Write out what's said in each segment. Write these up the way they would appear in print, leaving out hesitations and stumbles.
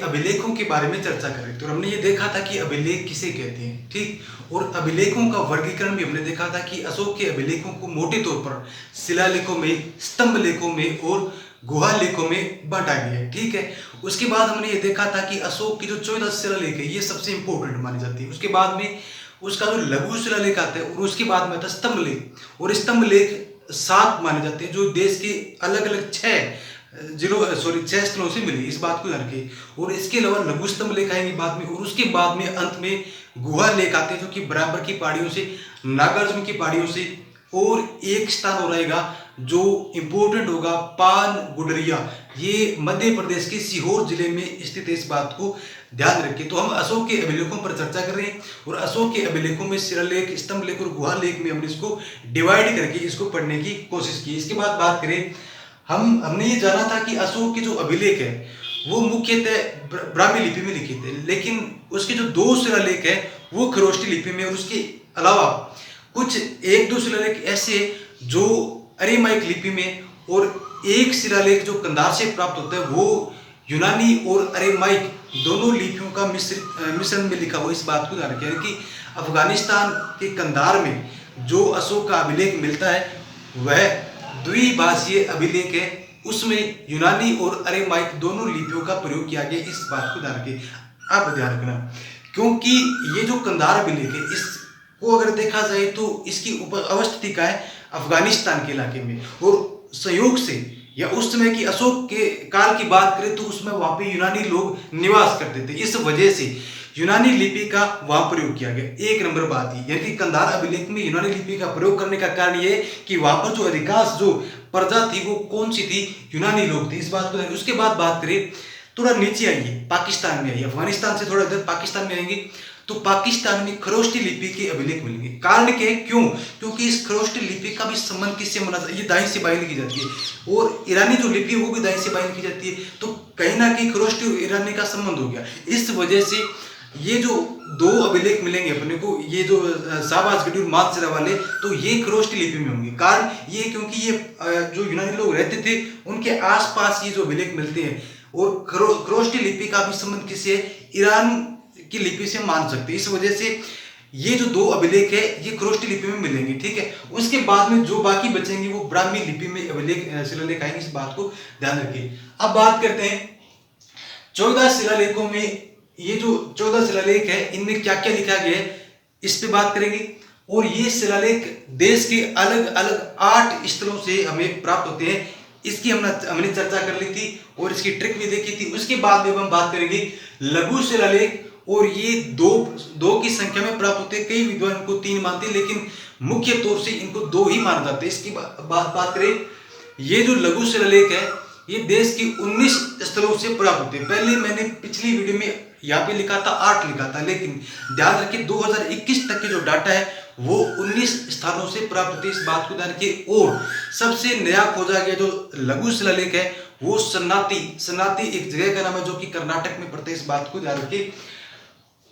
अभिलेखों के बारे में चर्चा कर रहे थे, तो हमने ये देखा था कि अभिलेख किसे कहते हैं, ठीक। और अभिलेखों का वर्गीकरण भी हमने देखा था कि अशोक के अभिलेखों को मोटे तौर पर शिलालेखों में, स्तंभ लेखों में और गुहा लेखों में बांटा गया है, ठीक है। उसके बाद हमने ये देखा था कि अशोक की जो 14 शिलालेख है ये सबसे इंपॉर्टेंट मानी जाती है। उसके बाद में उसका जो लघु शिलालेख आता है और उसके बाद में आता है स्तंभ लेख, और स्तंभ लेख 7 माने जाते हैं जो देश के अलग अलग 6 स्थलों से मिली, इस बात को ध्यान रखिए। और इसके अलावा लघु स्तंभ लेख आएंगे बाद में, और उसके बाद में अंत में गुहा लेख आते हैं जो कि बराबर की पहाड़ियों से, नागार्जुन की पहाड़ियों से। और एक स्थान हो रहेगा जो इंपॉर्टेंट होगा, पान गुडरिया, ये मध्य प्रदेश के सीहोर जिले में स्थित है, इस बात को ध्यान रखिए। तो हम अशोक के अभिलेखों पर चर्चा कर रहे हैं, और अशोक के अभिलेखों में शिलालेख, स्तंभ लेख और गुहा लेख में हमने इसको डिवाइड करके इसको पढ़ने की कोशिश की। इसके बाद बात करें, हमने ये जाना था कि अशोक के जो अभिलेख है वो मुख्यतः ब्राह्मी लिपि में लिखित है, लेकिन उसके जो 2 शिलालेख है वो खरोष्टी लिपि में, और उसके अलावा कुछ 1-2 शिलालेख ऐसे जो अरेमाइक लिपि में, और एक शिलालेख जो कंधार से प्राप्त होता है वो यूनानी और अरेमाइक दोनों लिपियों का मिश्रण में लिखा हुआ, इस बात को ध्यान रखें कि अफगानिस्तान के कंधार में जो अशोक का अभिलेख मिलता है वह द्विभाषीय अभिलेख है, उसमें यूनानी और अरेमाइक दोनों लिपियों का प्रयोग किया गया, इस बात को ध्यान रखें। आप ध्यान रखना, क्योंकि ये जो कंधार अभिलेख है इसको अगर देखा जाए तो इसकी अवस्थिति का है अफगानिस्तान के इलाके में, और संयोग से या उस समय की अशोक के काल की बात करें तो उसमें वहां पे यूनानी लोग निवास करते थे, इस वजह से यूनानी लिपि का वहां प्रयोग किया गया। एक नंबर बात ही, यानी कि कंधार अभिलेख में यूनानी लिपि का प्रयोग करने का कारण ये कि वहां पर जो अधिकांश जो प्रजा थी वो कौन सी थी, यूनानी लोग थे, इस बात को। उसके बाद बात करें, थोड़ा नीचे आइए, पाकिस्तान में आइए, अफगानिस्तान से थोड़ा इधर पाकिस्तान में आएंगे तो पाकिस्तान में खरोष्टी लिपि के अभिलेख मिलेंगे। कारण क्या है, क्यों? क्योंकि इस खरोष्टी लिपि का भी संबंध किससे माना जाता है, ये दाई से बाई लिखी जाती है, और ईरानी जो लिपि है वो भी दाई से बाई लिखी जाती है, तो कहीं ना कहीं खरोष्टी ईरानी का संबंध हो गया। इस वजह से ये जो 2 अभिलेख मिलेंगे अपने को, ये जो शाहबाज गढ़ी और मानसरा वाले, तो ये खरोष्टी लिपि में होंगे। कारण ये क्योंकि ये जो यूनानी लोग रहते थे उनके आसपास ये जो अभिलेख मिलते हैं, और खरोष्टी लिपि का भी संबंध किससे, ईरान की लिपि से मान सकते हैं, इस वजह से ये जो 2 अभिलेख है ये खरोष्टी लिपि में मिलेंगे, ठीक है। उसके बाद में जो बाकी बचेंगे वो ब्राह्मी लिपि में अभिलेख शिलालेख आएंगे, इस बात को ध्यान रखिए। अब बात करते हैं 14 शिलालेखों में, ये जो 14 शिलालेख है इनमें क्या क्या लिखा गया है इस पे बात करेंगे। और ये शिलालेख देश के अलग अलग 8 स्थलों से हमें प्राप्त होते हैं, इसकी हमने चर्चा कर ली थी और इसकी ट्रिक भी देखी थी। उसके बाद में हम बात करेंगे लघु शिलालेख, और ये 2 की संख्या में प्राप्त होते हैं। कई विद्वान इनको 3 मानते हैं, लेकिन मुख्य तौर से इनको 2 ही माना जाता है। इसकी बात करें, ये जो लघु शिलालेख है ये देश की 19 स्थलों से प्राप्त होते हैं। पहले मैंने पिछली वीडियो में यहाँ पे लिखा था 8 लिखा था, लेकिन ध्यान रखिए 2021 तक के जो डाटा है वो 19 स्थानों से प्राप्त होते हैं, इस बात को ध्यान रखिए। और सबसे नया खोजा गया जो लघु शिलालेख है वो सन्नाती एक जगह का नाम है जो कि कर्नाटक में पड़ता है, इस बात को ध्यान रखिए।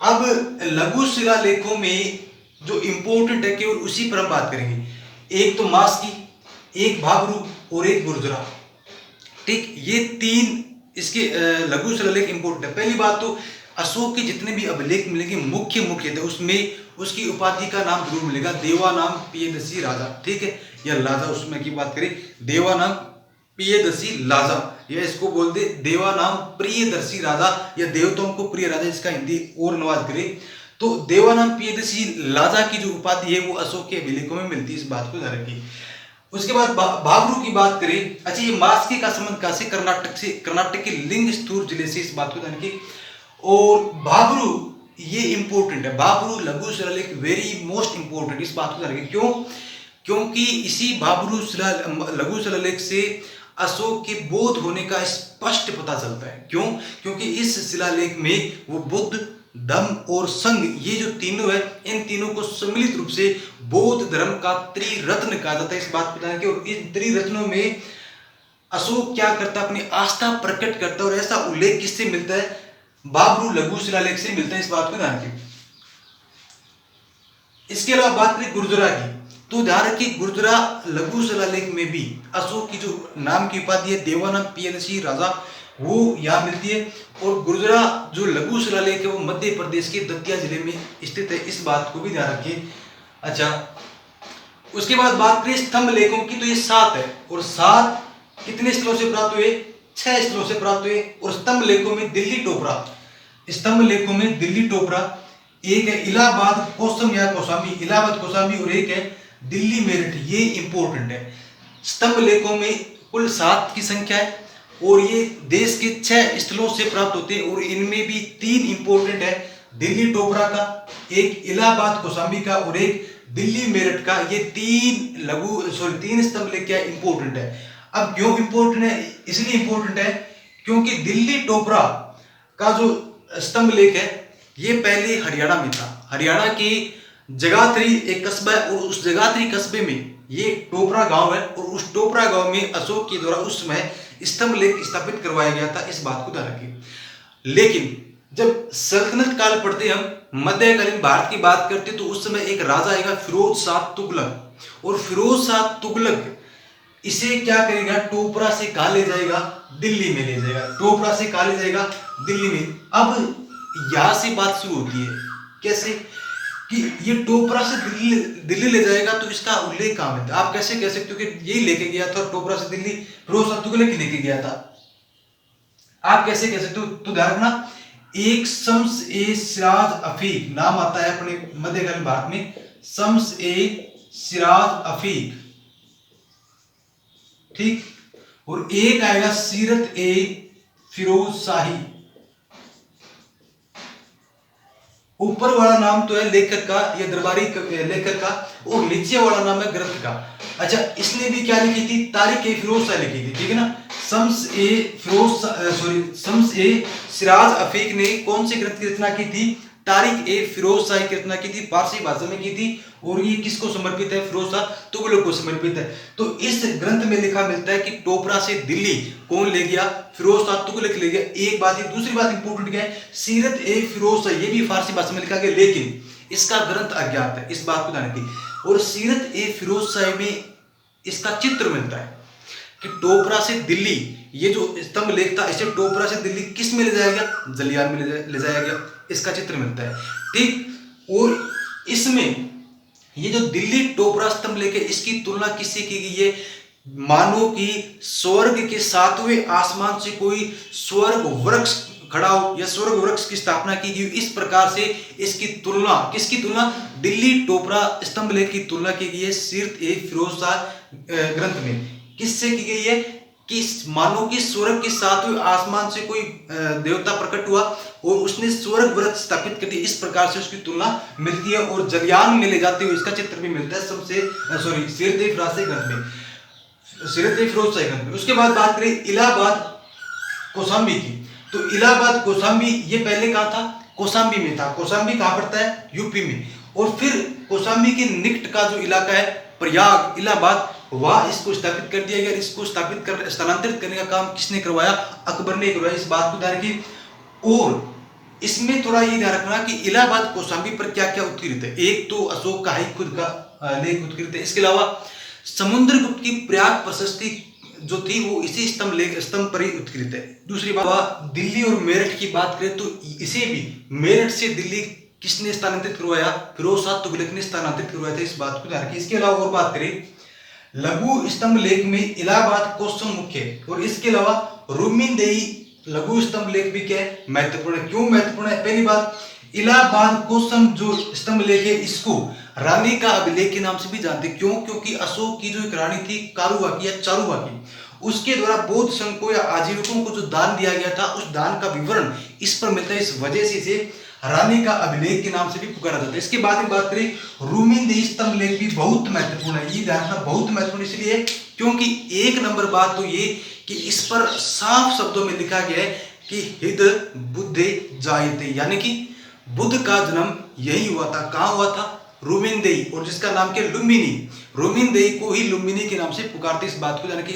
अब लघु शिलालेखों में जो इंपॉर्टेंट है केवल उसी पर हम बात करेंगे। एक तो मास्की, एक भाबरू और एक गुर्जरा, ठीक। ये 3 इसके लघु शिलालेख इंपॉर्टेंट है। पहली बात तो अशोक के जितने भी अभिलेख मिलेंगे मुख्य थे उसमें उसकी उपाधि का नाम जरूर मिलेगा, देवानाम प्रियदर्शी राजा, ठीक है, या लाजा। उसमें की बात करें देवानाम प्रियदर्शी लाजा, या इसको बोल दे देवानाम प्रियदर्शी राजा, या देवताओं को प्रिय राजा, इसका हिंदी और अनुवाद करें तो देवानाम प्रियदर्शी लाजा की जो उपाधि है वो अशोक के अभिलेखों में मिलती है, इस बात को ध्यान रखिए। उसके बाद भाबरू की बात करें, अच्छा ये मास्की का संबंध कहां से, कर्नाटक के लिंगस्तूर जिले से, इस बात को ध्यान रखिए। और भाबरू ये इंपॉर्टेंट है, भाबरू लघु शिलालेख वेरी मोस्ट इंपॉर्टेंट, इस बात को ध्यान रखिए। क्यों? क्योंकि इसी भाबरू लघु शिलालेख से अशोक के बौद्ध होने का स्पष्ट पता चलता है। क्यों? क्योंकि इस शिलालेख में वो बुद्ध, धम्म और संघ, ये जो तीनों है, इन तीनों को सम्मिलित रूप से बौद्ध धर्म का त्रिरत्न कहा जाता है, इस बात को ध्यान रखिए। और इन त्रिरत्नों में अशोक क्या करता है, अपनी आस्था प्रकट करता है, और ऐसा उल्लेख किससे मिलता है, भाबरू लघु शिलालेख से मिलता है, इस बात को ध्यान रखिए। इसके अलावा बात करें गुर्जरा की, तो ध्यान रखिए गुर्जरा लघु शिलालेख में भी अशोक की जो नाम की उपाधि है देवानाम प्रियदर्शी राजा, वो यहाँ मिलती है। और गुर्जरा जो लघु शिलालेख है वो मध्य प्रदेश के दतिया जिले में स्थित है, इस बात को भी ध्यान रखिए। अच्छा, उसके बाद बात करें स्तंभ लेखों की, तो ये 7 है, और 7 कितने स्थलों से प्राप्त हुए? 6 स्थलों से प्राप्त हुए। और स्तंभ लेखों में दिल्ली टोपरा, स्तंभ लेखों में दिल्ली टोपरा, एक है इलाहाबाद कोसम या कौसाम्बी, इलाहाबाद कौसाम्बी, और एक है दिल्ली मेरठ, ये इंपॉर्टेंट है। स्तंभ लेखों में कुल 7 की संख्या है, और ये देश के 6 स्थलों से प्राप्त होते हैं, और इनमें भी 3 इंपॉर्टेंट है, दिल्ली टोपरा का, एक इलाहाबाद कौसाम्बी का, और एक दिल्ली मेरठ का। ये 3 स्तंभ लेख क्या इंपॉर्टेंट है। अब क्यों इंपॉर्टेंट है? इसलिए इंपॉर्टेंट है क्योंकि दिल्ली टोपरा का जो स्तंभ लेख है ये पहले हरियाणा में था। हरियाणा के जगाधरी एक कस्बा है, और उस जगाधरी कस्बे में ये टोपरा गांव है, और उस टोपरा गांव में अशोक के द्वारा उस समय स्तंभ लेख स्थापित करवाया गया था, इस बात को ध्यान रखिए। लेकिन जब सल्तनत काल पढ़ते हम, मध्यकालीन भारत की बात करते, तो उस समय एक राजा आएगा फिरोज शाह तुगलक, और फिरोज शाह तुगलक इसे क्या करेगा? टोपरा से कहा ले जाएगा? दिल्ली में ले जाएगा। टोपरा से कहा ले जाएगा? दिल्ली में। अब यहां से बात शुरू होती है, कैसे कि ये टोपरा से दिल्ली ले जाएगा, तो इसका उल्लेख कहां में था? आप कैसे कह सकते हो कि यही लेके गया था, टोपरा से दिल्ली फिरोज शाह तुगलक ही लेके गया था? आप कैसे कह सकते हो? तो ध्यान रखना, एक शम्स ए सिराज अफीक नाम आता है अपने मध्यकालीन भारत में, शम्स ए सिराज अफीक, ठीक, और एक आएगा सीरत ए फिरोज शाही। ऊपर वाला नाम तो है लेखक का या दरबारी लेखक का, और नीचे वाला नाम है ग्रंथ का। अच्छा, इसने भी क्या लिखी थी? तारीख ए फिरोज शाह लिखी थी, ठीक है ना। शम्स ए सिराज अफीक ने कौन से ग्रंथ की रचना की थी? तारीख ए फिरोज शाह की रचना की थी, फारसी भाषा में की थी, और ये किसको समर्पित है? फिरोज शाह तुगलक को समर्पित है। तो इस ग्रंथ में लिखा मिलता है कि टोपरा से दिल्ली कौन ले गया? फिरोज शाह तुगलक ले गया। एक बात है। दूसरी बात इंपॉर्टेंट क्या है? सीरत ए फिरोज शाह, ये भी फारसी भाषा में लिखा गया, लेकिन इसका ग्रंथ अज्ञात है, इस बात को ध्यान रखिए। और सीरत ए फिरोज शाह में इसका चित्र मिलता है कि टोपरा से दिल्ली, ये जो स्तंभ लेख था, इसे टोपरा से दिल्ली किस में ले जाया गया? जलियान में ले जाया गया, इसका चित्र मिलता है, ठीक। और इसमें ये जो दिल्ली टोपरा स्तंभ लेख है, इसकी तुलना किससे की गई है? मानो कि स्वर्ग के 7वें आसमान से कोई स्वर्ग वृक्ष खड़ा हो, या स्वर्ग वृक्ष की स्थापना की गई, इस प्रकार से इसकी तुलना, किसकी तुलना? दिल्ली टोपरा स्तंभ लेख की तुलना की गई है सीरत ए फिरोज शाह ग्रंथ में। किससे की गई है? कि मानो कि स्वर्ग के 7वें आसमान से कोई देवता प्रकट हुआ और उसने स्वर्ग वृक्ष स्थापित कर दी, इस प्रकार से उसकी तुलना मिलती है। और जलियान में ले जाते हुए इसका चित्र भी मिलता है सीरत ए फिरोज शाह ग्रंथ में, सीरत ए फिरोज शाह ग्रंथ में। उसके बाद बात करें इलाहाबाद कौसाम्बी की, तो इलाहाबाद कौसाम्बी ये पहले कहाँ था? कौसाम्बी में था। कौसाम्बी कहाँ पड़ता है? यूपी में। और फिर कौसाम्बी के निकट का जो इलाका है प्रयाग, इलाहाबाद, वहां इसको स्थापित कर दिया गया। इसको स्थानांतरित करने का काम किसने करवाया? अकबर ने करवाया, इस बात को ध्यान रखिए। और इसमें थोड़ा ये ध्यान रखना कि इलाहाबाद कौसाम्बी पर क्या क्या उत्कीर्त है। एक तो अशोक का ही खुद का लेख उत्कीर्त है, इसके अलावा समुद्रगुप्त की प्रयाग प्रशस्ति जो थी वो इसी स्तंभ पर ही उत्कृत है। दूसरी बात, दिल्ली और मेरठ की बात करें तो इसे भी मेरठ से दिल्ली किसने स्थानांतरित करवाया? फिरोज शाह तुगलक ने स्थानांतरित करवाया था, इस बात को ध्यान रखिए। इसके अलावा और बात करें, लघु स्तंभ लेख में इलाहाबाद कोसम मुख्य है, और इसके अलावा रुक्मिणदेही लघु स्तंभ लेख भी क्या है? महत्वपूर्ण है। क्यों महत्वपूर्ण है? पहली बात, इलाहाबाद कोसम जो स्तंभ लेख है इसको रानी का अभिलेख के नाम से भी जानते हैं। क्यों? क्योंकि अशोक की जो एक रानी थी कारुबाकी या चारुबाकी, उसके द्वारा बौद्ध संघ को या आजीविकों को जो दान दिया गया था, उस दान का विवरण इस पर मिलता है। इस वजह से इसे रानी का अभिलेख के नाम से भी पुकारा जाता है। इसके बाद में बात करें, रुक्मिणदेही स्तंभ लेख भी बहुत महत्वपूर्ण है। ये ध्यान रखना, बहुत महत्वपूर्ण इसलिए क्योंकि एक नंबर बात तो ये कि इस पर साफ शब्दों में लिखा गया है कि हिद बुद्धे जायते, यानी कि बुद्ध का जन्म यही हुआ था। कहाँ हुआ था? रुक्मिणदेही, और जिसका नाम क्या? लुम्बिनी। रुक्मिणदेही को ही लुम्बिनी के नाम से पुकारते, इस बात को जाने कि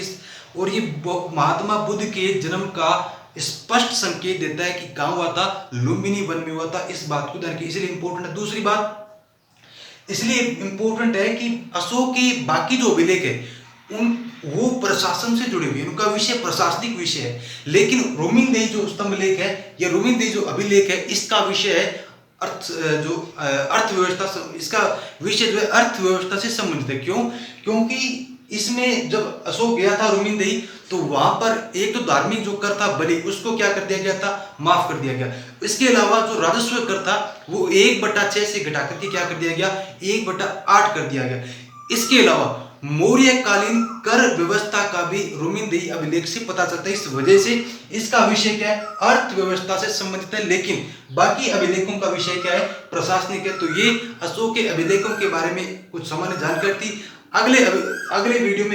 और ये महात्मा बुद्ध के जन्म का स्पष्ट संकेत देता है कि कहाँ हुआ था? लुम्बिनी वन में हुआ था, इस बात को ध्यान रखिए, इसलिए इंपॉर्टेंट है। दूसरी बात इसलिए इंपॉर्टेंट है कि अशोक के बाकी जो अभिलेख है वो प्रशासन से जुड़े हुए हैं, उनका विषय प्रशासनिक विषय है। लेकिन रोमिनदेही जो स्तंभ लेख है या रोमिनदेही जो अभिलेख है, इसका विषय है अर्थव्यवस्था। इसका विषय जो है अर्थव्यवस्था से संबंधित है। क्यों? क्योंकि इसमें जब अशोक गया था रोमिनदेही, तो वहां पर एक तो धार्मिक जो कर था बलि, उसको क्या कर दिया गया था, माफ कर दिया गया। इसके अलावा जो राजस्व कर था वो 1/6 से घटा करके क्या कर दिया गया, 1/8 कर दिया गया। इसके अलावा मौर्यकालीन कर व्यवस्था का भी रोमिनदेही अभिलेख से पता चलता है। इस वजह से इसका विषय क्या है, अर्थव्यवस्था से संबंधित है। लेकिन बाकी अभिलेखों का विषय क्या है, प्रशासनिक है। तो ये अशोक के अभिलेखों के बारे में कुछ सामान्य जानकारी थी। अगले वीडियो में